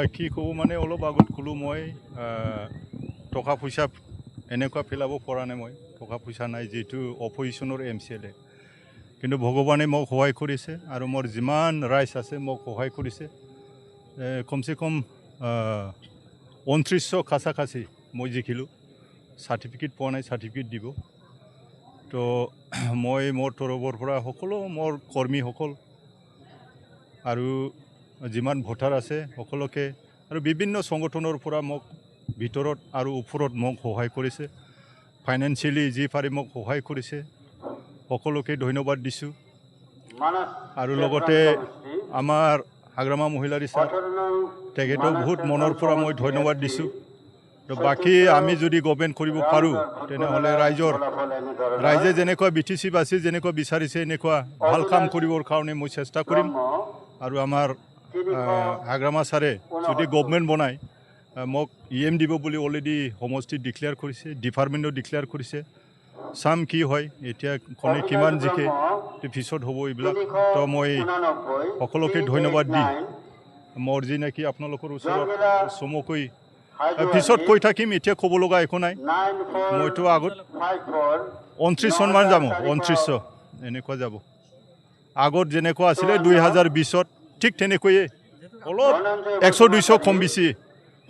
কি কওঁ মানে অলপ আগত ক'লোঁ মই টকা পইচা এনেকুৱা পেলাব পৰা নাই মই টকা পইচা নাই যিটো অপজিশ্যনৰ MCLA কিন্তু ভগৱানে মোক সহায় কৰিছে আৰু মোৰ যিমান ৰাইজ আছে মোক সহায় কৰিছে কমচে কম 2900 কাছাকাছি মই জিকিলোঁ চাৰ্টিফিকেট পোৱা নাই চাৰ্টিফিকেট দিব তো মই মোৰ তৰফৰ পৰা সকলো মোৰ কৰ্মীসকল আৰু যিমান ভোটাৰ আছে সকলোকে আৰু বিভিন্ন সংগঠনৰ পৰা মোক ভিতৰত আৰু ওপৰত মোক সহায় কৰিছে ফাইনেন্সিয়েলি যি পাৰে মোক সহায় কৰিছে সকলোকে ধন্যবাদ দিছোঁ আৰু লগতে আমাৰ হাগ্ৰামা মহিলাৰী ছাৰ তেখেতক বহুত মনৰ পৰা মই ধন্যবাদ দিছোঁ তো বাকী আমি যদি গভৰ্ণমেণ্ট কৰিব পাৰোঁ তেনেহ'লে ৰাইজে যেনেকুৱা BTC বাছি যেনেকুৱা বিচাৰিছে এনেকুৱা ভাল কাম কৰিবৰ কাৰণে মই চেষ্টা কৰিম আৰু আমাৰ হাগ্ৰামা ছাৰে যদি গভৰ্ণমেণ্ট বনায় মোক EM দিব বুলি অলৰেডি সমষ্টিত ডিক্লেয়াৰ কৰিছে ডিপাৰ্টমেণ্টত ডিক্লেয়াৰ কৰিছে চাম কি হয় এতিয়া কোনে কিমান জিকে পিছত হ'ব এইবিলাক তো মই সকলোকে ধন্যবাদ দি মোৰ যি নেকি আপোনালোকৰ ওচৰত চমুকৈ পিছত কৈ থাকিম এতিয়া ক'ব লগা একো নাই মইতো আগত 29 চনমান যাব 2900 এনেকুৱা যাব আগত যেনেকুৱা আছিলে 2020ত ঠিক তেনেকৈয়ে অলপ 100-200 কম বেছি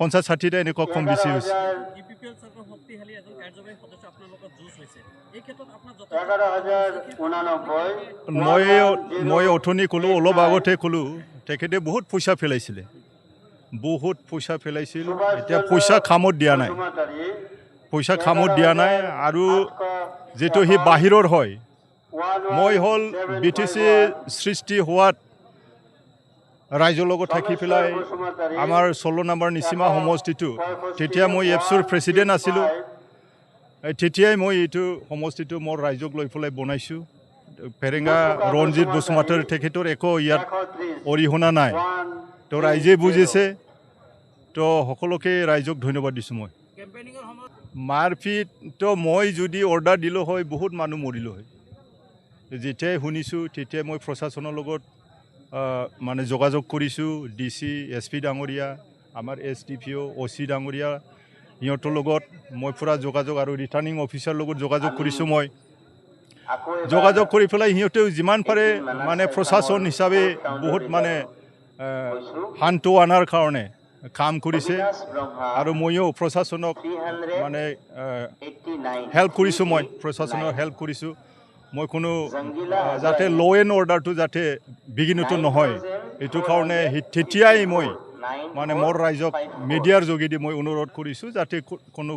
50-60টা এনেকুৱা কম বেছি হৈছে মই অথনি ক'লোঁ অলপ আগতে ক'লোঁ তেখেতে বহুত পইচা পেলাইছিল এতিয়া পইচা কামত দিয়া নাই আৰু যিটো সি বাহিৰৰ হয় মই হ'ল BTC সৃষ্টি হোৱাত ৰাইজৰ লগত থাকি পেলাই আমাৰ 16 নম্বৰ নিচিমা সমষ্টিটো তেতিয়া মই এপছৰ প্ৰেছিডেণ্ট আছিলোঁ তেতিয়াই মই এইটো সমষ্টিটো মোৰ ৰাইজক লৈ পেলাই বনাইছোঁ ফেৰেঙা ৰঞ্জিত বসুমতাৰী তেখেতৰ একো ইয়াত অৰিহণা নাই তো ৰাইজে বুজিছে তো সকলোকে ৰাইজক ধন্যবাদ দিছোঁ মই মাৰপিটটো মই যদি অৰ্ডাৰ দিলোঁ হয় বহুত মানুহ মৰিলোঁ হয় যেতিয়াই শুনিছোঁ তেতিয়াই মই প্ৰশাসনৰ লগত মানে যোগাযোগ কৰিছোঁ DC SP ডাঙৰীয়া আমাৰ SDPO OC ডাঙৰীয়া ইহঁতৰ লগত মই পুৰা যোগাযোগ আৰু ৰিটাৰ্নিং অফিচাৰ লগত যোগাযোগ কৰিছোঁ মই যোগাযোগ কৰি পেলাই সিহঁতেও যিমান পাৰে মানে প্ৰশাসন হিচাপে বহুত মানে শান্ত আনাৰ কাৰণে কাম কৰিছে আৰু ময়ো প্ৰশাসনক মানে হেল্প কৰিছোঁ মই কোনো যাতে ল' এণ্ড অৰ্ডাৰটো যাতে বিঘ্নিত নহয় এইটো কাৰণে তেতিয়াই মই মানে মোৰ ৰাইজক মিডিয়াৰ যোগেদি মই অনুৰোধ কৰিছোঁ যাতে কোনো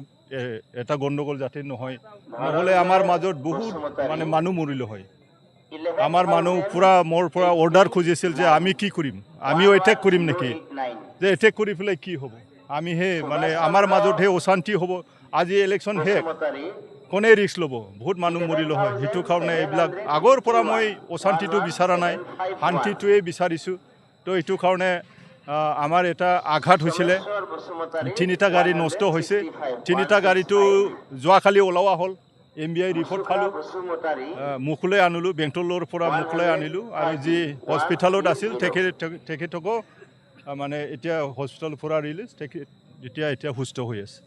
এটা গণ্ডগোল যাতে নহয় নহ'লে আমাৰ মাজত বহুত মানে মানুহ মৰিলোঁ হয় আমাৰ মানুহ পুৰা মোৰ পৰা অৰ্ডাৰ খুজিছিল যে আমি কি কৰিম আমিও এটেক কৰিম নেকি যে এটেক কৰি পেলাই কি হ'ব আমিহে মানে আমাৰ মাজতহে অশান্তি হ'ব আজি ইলেকশ্যন শেষ কোনে ৰিস্ক ল'ব বহুত মানুহ মৰিলোঁ হয় সেইটো কাৰণে এইবিলাক আগৰ পৰা মই অশান্তিটো বিচৰা নাই শান্তিটোৱে বিচাৰিছোঁ তো এইটো কাৰণে আমাৰ এটা আঘাত হৈছিলে 3টা গাড়ী নষ্ট হৈছে 3টা গাড়ীটো যোৱাকালি ওলোৱা হ'ল MBI ৰিপৰ্ট পালোঁ মুখলৈ আনিলোঁ বেংটলৰ পৰা মুখলৈ আনিলোঁ আৰু যি হস্পিটেলত আছিল তেখেতকো মানে এতিয়া হস্পিটেলৰ পৰা ৰিলিজ এতিয়া সুস্থ হৈ আছে